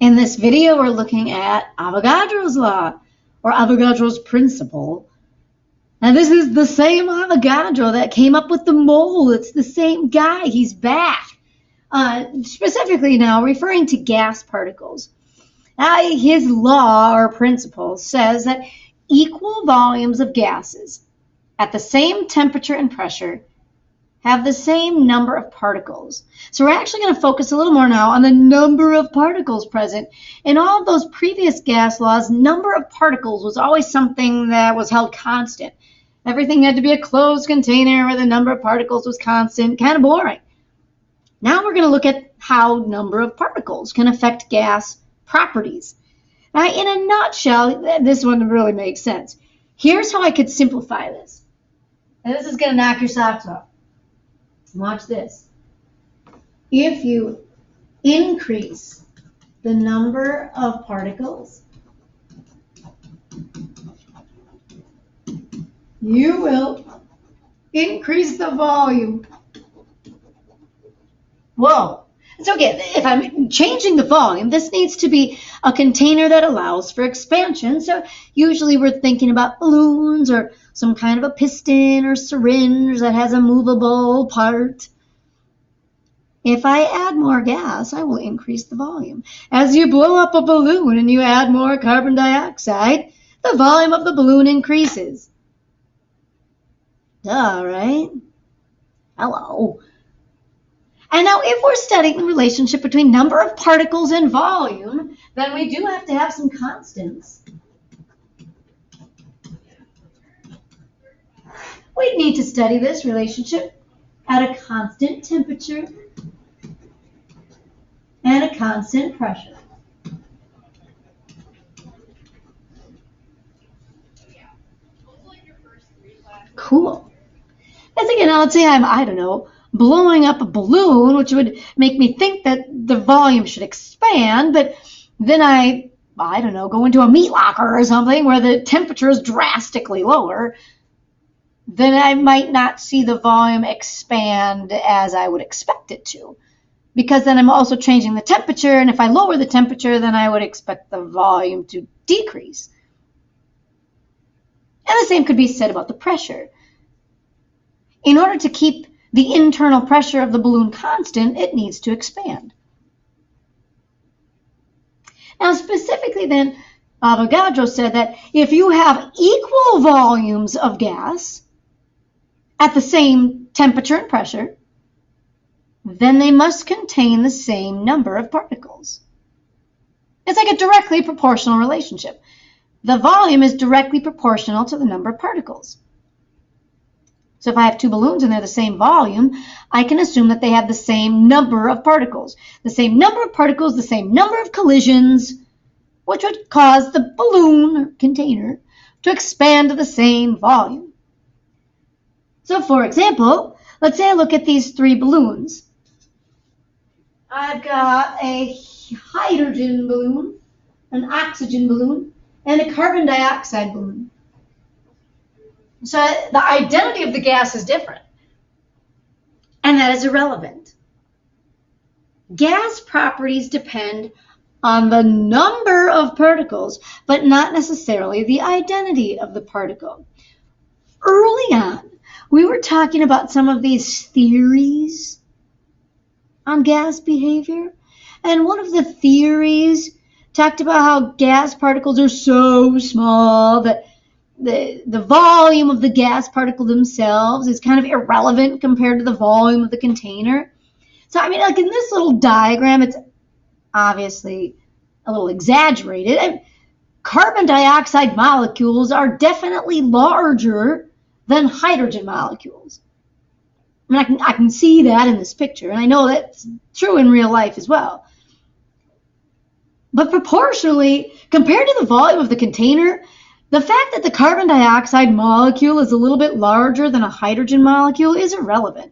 In this video, we're looking at Avogadro's law, or Avogadro's principle. And this is the same Avogadro that came up with the mole. It's the same guy. He's back. Specifically now, referring to gas particles. His law, or principle, says that equal volumes of gases at the same temperature and pressure have the same number of particles. So we're actually going to focus a little more now on the number of particles present. In all of those previous gas laws, number of particles was always something that was held constant. Everything had to be a closed container where the number of particles was constant. Kind of boring. Now we're going to look at how number of particles can affect gas properties. Now, in a nutshell, this one really makes sense. Here's how I could simplify this. And this is going to knock your socks off. Watch this. If you increase the number of particles, you will increase the volume. Whoa. It's okay. If I'm changing the volume, this needs to be a container that allows for expansion. So usually we're thinking about balloons or some kind of a piston or syringe that has a movable part. If I add more gas, I will increase the volume. As you blow up a balloon and you add more carbon dioxide, the volume of the balloon increases. Duh, right? Hello. And now if we're studying the relationship between number of particles and volume, then we do have to have some constants. We need to study this relationship at a constant temperature and a constant pressure. Cool. Let's again, let's say I don't know, blowing up a balloon, which would make me think that the volume should expand, but then I don't know, go into a meat locker or something where the temperature is drastically lower, then I might not see the volume expand as I would expect it to, because then I'm also changing the temperature, and if I lower the temperature, then I would expect the volume to decrease. And the same could be said about the pressure. In order to keep the internal pressure of the balloon constant, it needs to expand. Now, specifically then, Avogadro said that if you have equal volumes of gas at the same temperature and pressure, then they must contain the same number of particles. It's like a directly proportional relationship. The volume is directly proportional to the number of particles. So if I have two balloons and they're the same volume, I can assume that they have the same number of particles. The same number of particles, the same number of collisions, which would cause the balloon or container to expand to the same volume. So for example, let's say I look at these three balloons. I've got a hydrogen balloon, an oxygen balloon, and a carbon dioxide balloon. So the identity of the gas is different, and that is irrelevant. Gas properties depend on the number of particles, but not necessarily the identity of the particle. Early on, we were talking about some of these theories on gas behavior, and one of the theories talked about how gas particles are so small that the volume of the gas particle themselves is kind of irrelevant compared to the volume of the container. So, I mean, like in this little diagram, it's obviously a little exaggerated. And carbon dioxide molecules are definitely larger than hydrogen molecules. I mean, I can see that in this picture, and I know that's true in real life as well. But proportionally, compared to the volume of the container, the fact that the carbon dioxide molecule is a little bit larger than a hydrogen molecule is irrelevant.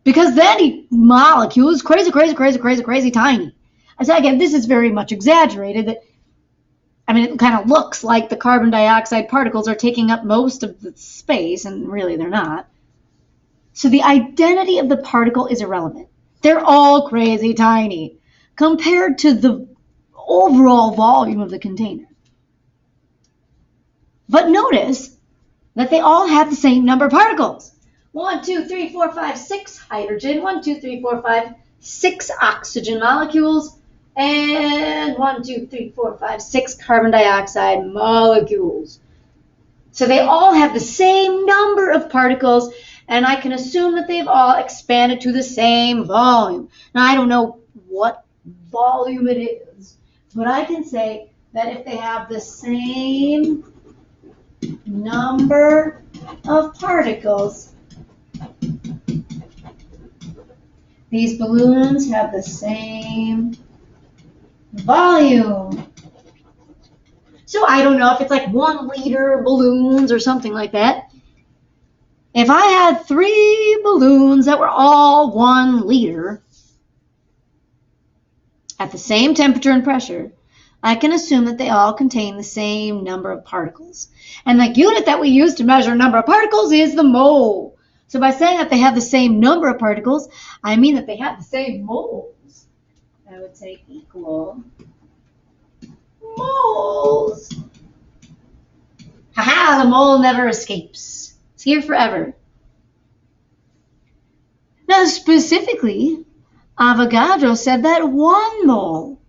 Because that molecule is crazy tiny. I say again, this is very much exaggerated. It kind of looks like the carbon dioxide particles are taking up most of the space, and really they're not. So the identity of the particle is irrelevant. They're all crazy tiny compared to the overall volume of the container. But notice that they all have the same number of particles. 1, 2, 3, 4, 5, 6 hydrogen, 1, 2, 3, 4, 5, 6 oxygen molecules, and 1, 2, 3, 4, 5, 6 carbon dioxide molecules. So they all have the same number of particles, and I can assume that they've all expanded to the same volume. Now, I don't know what volume it is, but I can say that if they have the same number of particles, these balloons have the same volume. So I don't know if it's like 1 liter balloons or something like that. If I had 3 balloons that were all 1 liter at the same temperature and pressure, I can assume that they all contain the same number of particles. And the unit that we use to measure number of particles is the mole. So by saying that they have the same number of particles, I mean that they have the same moles. I would say equal moles. Haha, the mole never escapes. It's here forever. Now, specifically, Avogadro said that 1 mole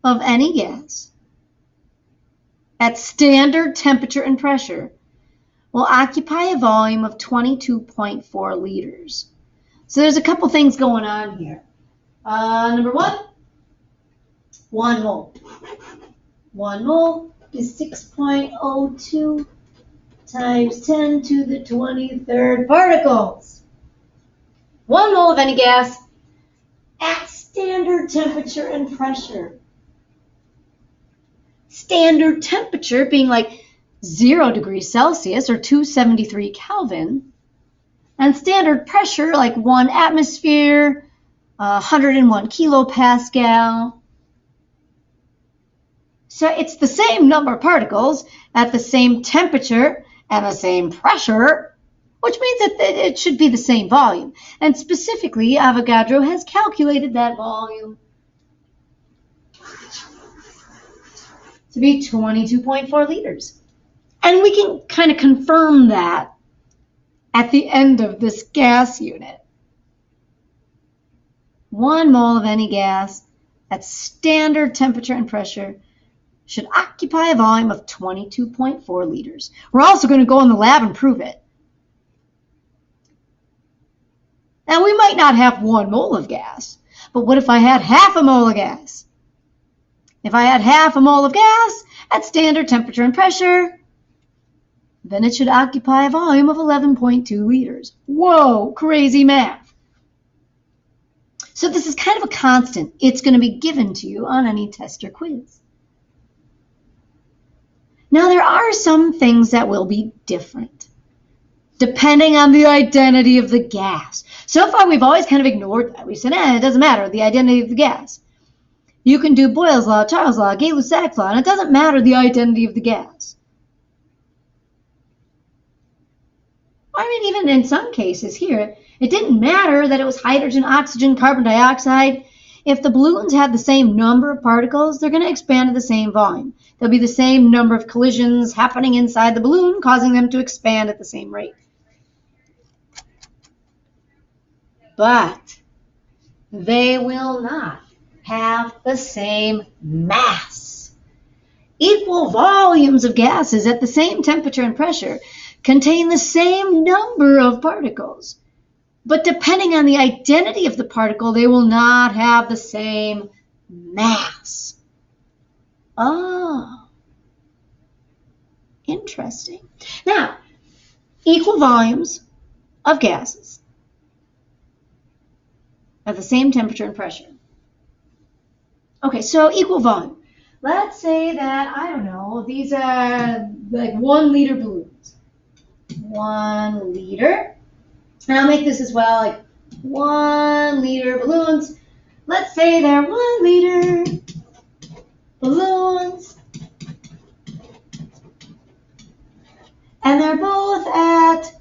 of any gas at standard temperature and pressure will occupy a volume of 22.4 liters. So there's a couple things going on here. Number 1 mole. 1 mole is 6.02 times 10 to the 23rd particles. 1 mole of any gas at standard temperature and pressure. Standard temperature being like 0 degrees Celsius or 273 Kelvin, and standard pressure like 1 atmosphere, 101 kilopascal. So it's the same number of particles at the same temperature and the same pressure, which means that it should be the same volume. And specifically, Avogadro has calculated that volume to be 22.4 liters. And we can kind of confirm that at the end of this gas unit. 1 mole of any gas at standard temperature and pressure should occupy a volume of 22.4 liters. We're also going to go in the lab and prove it. Now, we might not have 1 mole of gas, but what if I had half a mole of gas? If I had half a mole of gas at standard temperature and pressure, then it should occupy a volume of 11.2 liters. Whoa, crazy math. So this is kind of a constant. It's going to be given to you on any test or quiz. Now, there are some things that will be different depending on the identity of the gas. So far, we've always kind of ignored that. We said, it doesn't matter, the identity of the gas. You can do Boyle's law, Charles' law, Gay-Lussac's law, and it doesn't matter the identity of the gas. I mean, even in some cases here, it didn't matter that it was hydrogen, oxygen, carbon dioxide. If the balloons had the same number of particles, they're going to expand at the same volume. There'll be the same number of collisions happening inside the balloon, causing them to expand at the same rate. But they will not have the same mass. Equal volumes of gases at the same temperature and pressure contain the same number of particles. But depending on the identity of the particle, they will not have the same mass. Oh, interesting. Now, equal volumes of gases at the same temperature and pressure. Okay, so equal volume. Let's say that, I don't know, these are like 1 liter balloons. 1 liter. And I'll make this as well, like 1 liter balloons. Let's say they're 1 liter balloons. And they're both at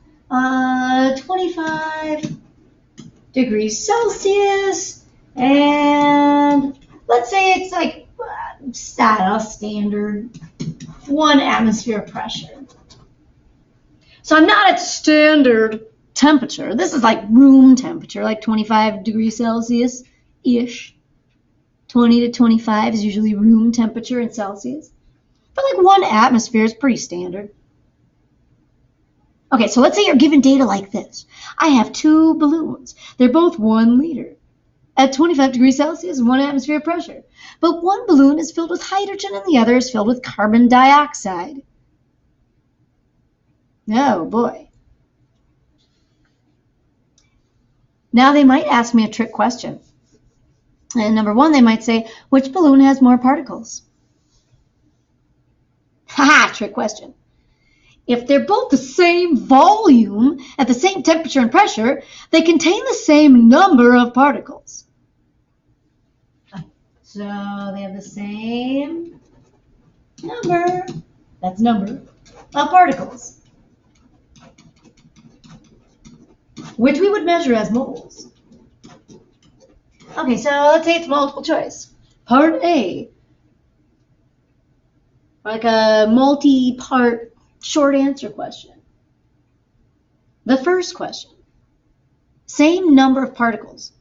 25 degrees Celsius. And let's say it's like a standard 1 atmosphere pressure. So I'm not at standard temperature. This is like room temperature, like 25 degrees Celsius-ish. 20 to 25 is usually room temperature in Celsius. But like 1 atmosphere is pretty standard. Okay, so let's say you're given data like this. I have 2 balloons. They're both 1 liter at 25 degrees Celsius and 1 atmosphere pressure. But one balloon is filled with hydrogen and the other is filled with carbon dioxide. Oh boy. Now they might ask me a trick question. And number 1, they might say, which balloon has more particles? Haha, trick question. If they're both the same volume at the same temperature and pressure, they contain the same number of particles. So they have the same number, that's number, of particles, which we would measure as moles. Okay, so let's say it's multiple choice. Part A, like a multi-part short answer question. The first question, same number of particles,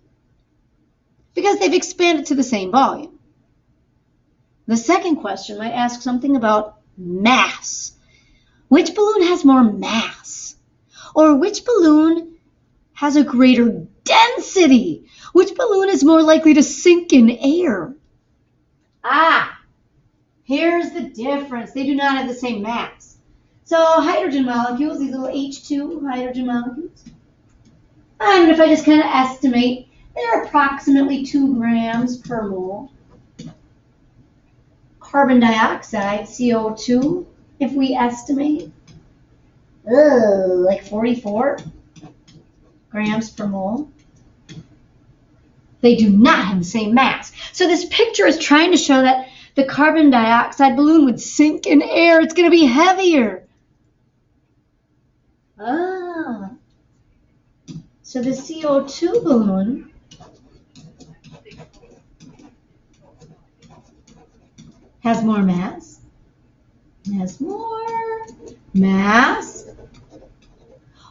because they've expanded to the same volume. The second question might ask something about mass. Which balloon has more mass? Or which balloon has a greater density? Which balloon is more likely to sink in air? Here's the difference. They do not have the same mass. So hydrogen molecules, these little H2 hydrogen molecules, and if I just kind of estimate, they're approximately 2 grams per mole. Carbon dioxide, CO2, if we estimate, like 44 grams per mole. They do not have the same mass. So this picture is trying to show that the carbon dioxide balloon would sink in air. It's going to be heavier. So the CO2 balloon has more mass.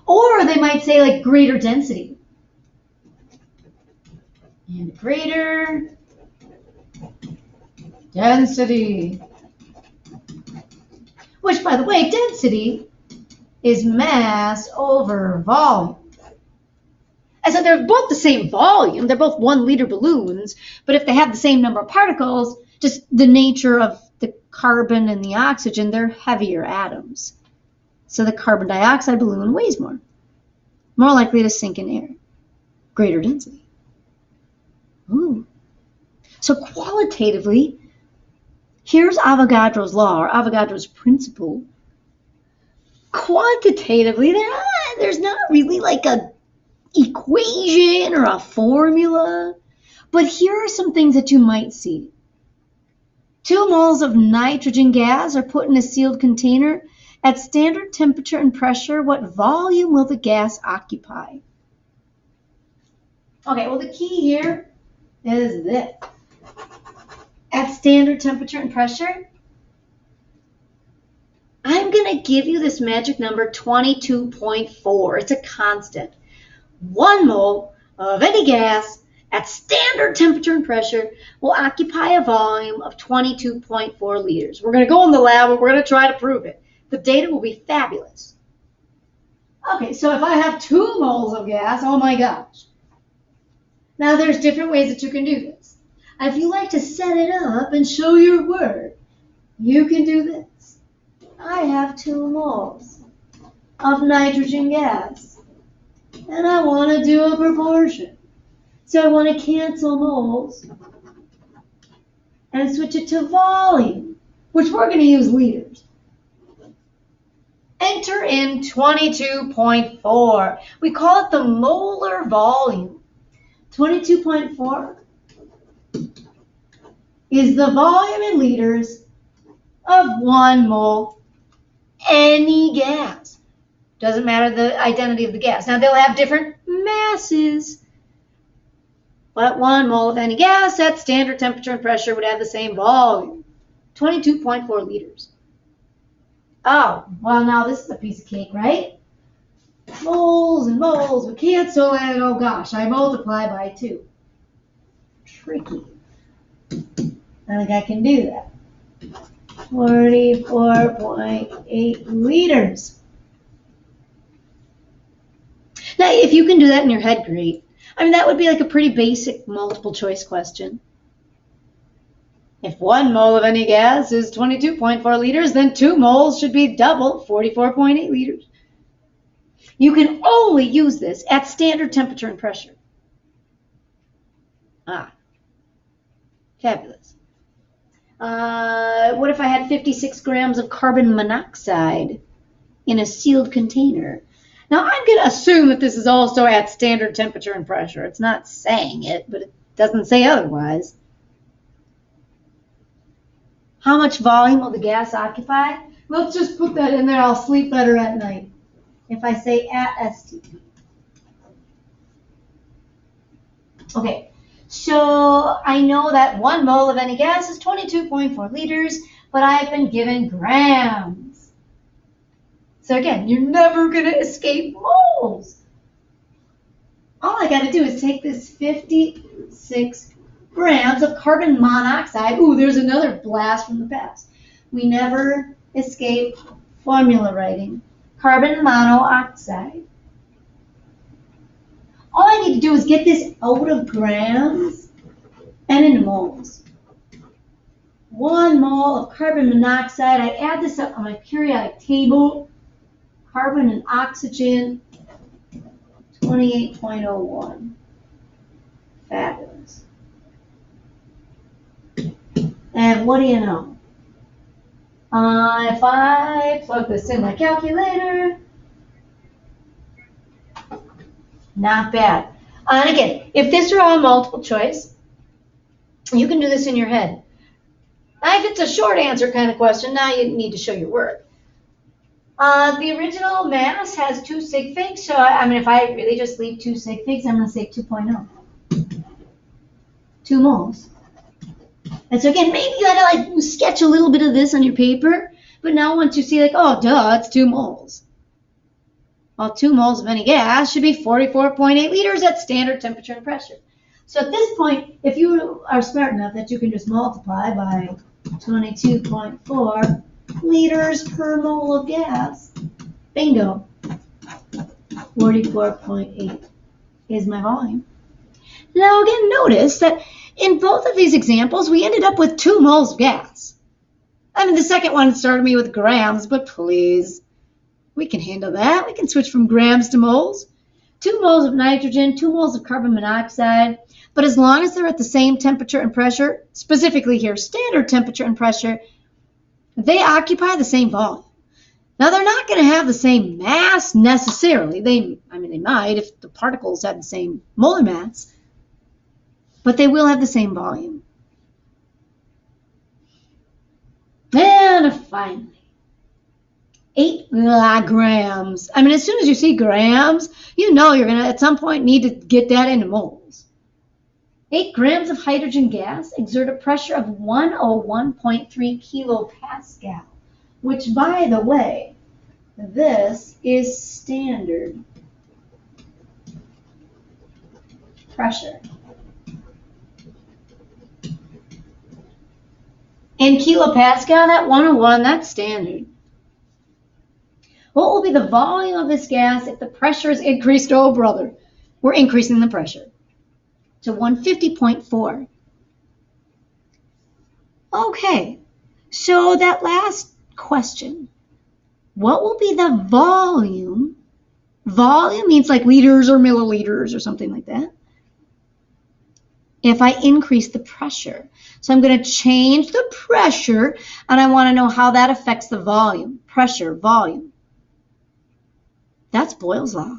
Or they might say like greater density. And greater density. Which, by the way, density is mass over volume. And so they're both the same volume. They're both 1 liter balloons. But if they have the same number of particles, just the nature of the carbon and the oxygen, they're heavier atoms. So the carbon dioxide balloon weighs more likely to sink in air, greater density. Ooh. So qualitatively, here's Avogadro's law, or Avogadro's principle. Quantitatively, there's not really like a equation or a formula, but here are some things that you might see. 2 moles of nitrogen gas are put in a sealed container. At standard temperature and pressure, what volume will the gas occupy? Okay, well the key here is this. At standard temperature and pressure, I'm going to give you this magic number 22.4. It's a constant. 1 mole of any gas at standard temperature and pressure will occupy a volume of 22.4 liters. We're going to go in the lab and we're going to try to prove it. The data will be fabulous. Okay, so if I have 2 moles of gas, oh my gosh. Now there's different ways that you can do this. If you like to set it up and show your work, you can do this. I have 2 moles of nitrogen gas, and I want to do a proportion. So I want to cancel moles and switch it to volume, which we're going to use liters. Enter in 22.4. We call it the molar volume. 22.4 is the volume in liters of 1 mole any gas. Doesn't matter the identity of the gas. Now they'll have different masses, but 1 mole of any gas at standard temperature and pressure would have the same volume. 22.4 liters. Oh, well, now this is a piece of cake, right? Moles and moles, we cancel it. Oh gosh, I multiply by 2. Tricky. I think I can do that. 44.8 liters. Now, if you can do that in your head, great. I mean, that would be like a pretty basic multiple choice question. If 1 mole of any gas is 22.4 liters, then 2 moles should be double, 44.8 liters. You can only use this at standard temperature and pressure. Ah, fabulous. What if I had 56 grams of carbon monoxide in a sealed container? Now, I'm going to assume that this is also at standard temperature and pressure. It's not saying it, but it doesn't say otherwise. How much volume will the gas occupy? Let's just put that in there. I'll sleep better at night if I say at STP. Okay, so I know that 1 mole of any gas is 22.4 liters, but I've been given grams. So again, you're never going to escape moles. All I got to do is take this 56 grams of carbon monoxide. Ooh, there's another blast from the past. We never escape formula writing. Carbon monoxide. All I need to do is get this out of grams and into moles. 1 mole of carbon monoxide. I add this up on my periodic table. Carbon and oxygen, 28.01. Fabulous. And what do you know? If I plug this in my calculator, not bad. And again, if this were all multiple choice, you can do this in your head. Now, if it's a short answer kind of question, now you need to show your work. The original mass has 2 sig figs, so I mean, if I really just leave 2 sig figs, I'm going to say 2.0. 2 moles. And so again, maybe you got to like sketch a little bit of this on your paper, but now once you see like, oh, duh, it's 2 moles. Well, 2 moles of any gas should be 44.8 liters at standard temperature and pressure. So at this point, if you are smart enough that you can just multiply by 22.4 liters per mole of gas, bingo, 44.8 is my volume. Now again, notice that in both of these examples, we ended up with 2 moles of gas. I mean, the second one started me with grams, but please, we can handle that. We can switch from grams to moles. 2 moles of nitrogen, 2 moles of carbon monoxide. But as long as they're at the same temperature and pressure, specifically here, standard temperature and pressure, they occupy the same volume. Now, they're not going to have the same mass necessarily. They might if the particles had the same molar mass, but they will have the same volume. And finally, 8 grams. I mean, as soon as you see grams, you know you're going to, at some point, need to get that into moles. 8 grams of hydrogen gas exert a pressure of 101.3 kilopascal, which, by the way, this is standard pressure. In kilopascal, that 101, that's standard. What will be the volume of this gas if the pressure is increased? Oh, brother, we're increasing the pressure to 150.4. Okay, so that last question, what will be the volume? Volume means like liters or milliliters or something like that. If I increase the pressure. So I'm going to change the pressure, and I want to know how that affects the volume. Pressure, volume. That's Boyle's law.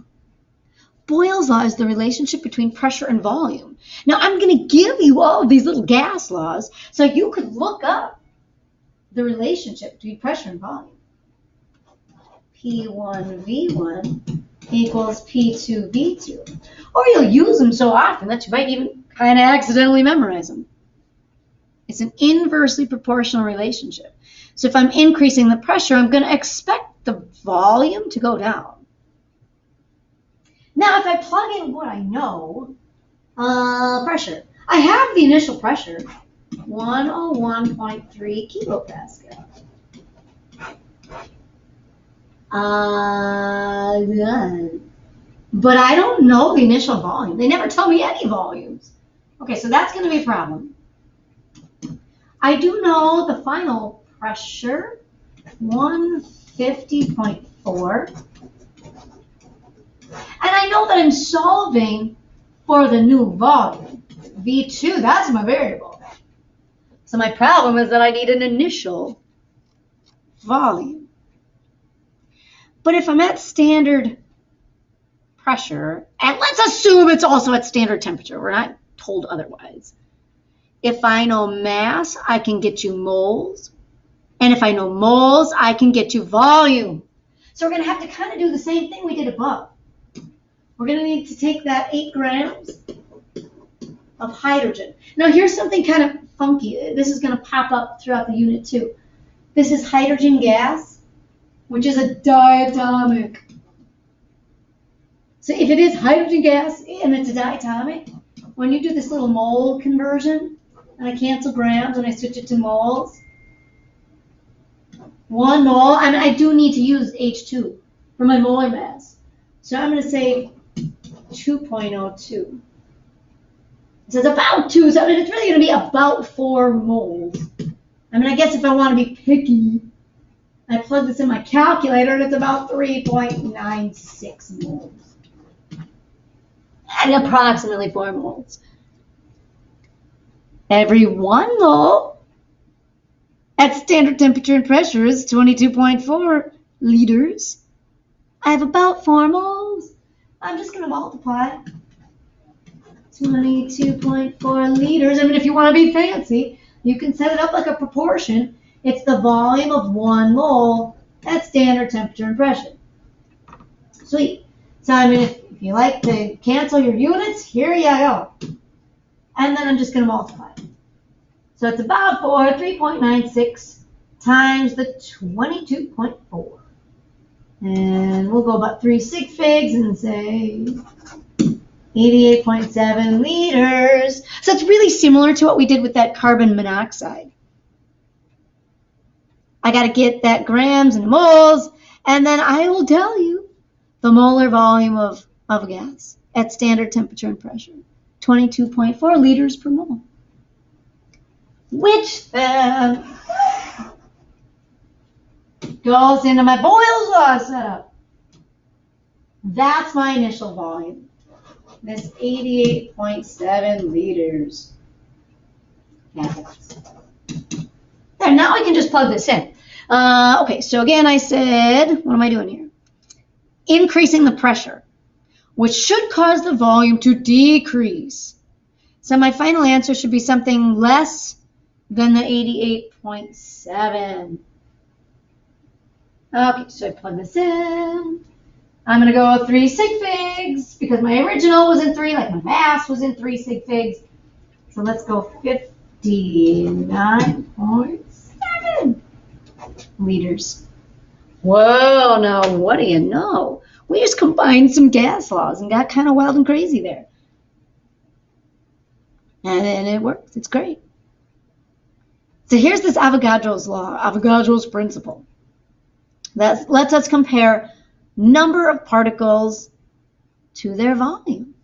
Boyle's law is the relationship between pressure and volume. Now, I'm going to give you all of these little gas laws so you could look up the relationship between pressure and volume. P1V1 equals P2V2. Or you'll use them so often that you might even kind of accidentally memorize them. It's an inversely proportional relationship. So if I'm increasing the pressure, I'm going to expect the volume to go down. Now, if I plug in what I know, pressure. I have the initial pressure, 101.3 kilopascal. But I don't know the initial volume. They never tell me any volumes. Okay, so that's going to be a problem. I do know the final pressure, 150.4. And I know that I'm solving for the new volume, V2, that's my variable. So my problem is that I need an initial volume. But if I'm at standard pressure, and let's assume it's also at standard temperature, we're not told otherwise. If I know mass, I can get you moles. And if I know moles, I can get you volume. So we're going to have to kind of do the same thing we did above. We're going to need to take that 8 grams of hydrogen. Now here's something kind of funky. This is going to pop up throughout the unit too. This is hydrogen gas, which is a diatomic. So if it is hydrogen gas and it's a diatomic, when you do this little mole conversion, and I cancel grams and I switch it to moles, 1 mole, I mean, I do need to use H2 for my molar mass. So I'm going to say 2.02. So it's about 2, so it's really going to be about 4 moles. I mean, I guess if I want to be picky, I plug this in my calculator and it's about 3.96 moles. And approximately 4 moles. Every 1 mole at standard temperature and pressure is 22.4 liters. I have about 4 moles. I'm just going to multiply 22.4 liters. I mean, if you want to be fancy, you can set it up like a proportion. It's the volume of 1 mole at standard temperature and pressure. Sweet. So, I mean, if you like to cancel your units, here you go. And then I'm just going to multiply. So it's about 3.96 times the 22.4. And we'll go about 3 sig figs and say 88.7 liters. So it's really similar to what we did with that carbon monoxide. I got to get that grams and moles, and then I will tell you the molar volume of gas at standard temperature and pressure, 22.4 liters per mole. Which then goes into my Boyle's law setup. That's my initial volume. This 88.7 liters. There, now I can just plug this in. Okay, so again I said, what am I doing here? Increasing the pressure, which should cause the volume to decrease. So my final answer should be something less than the 88.7. Okay, so I plug this in. I'm going to go 3 sig figs because my original was in 3, like my mass was in 3 sig figs. So let's go 59.7 liters. Whoa, now what do you know? We just combined some gas laws and got kind of wild and crazy there. And it works. It's great. So here's this Avogadro's law, Avogadro's principle. That lets us compare number of particles to their volume.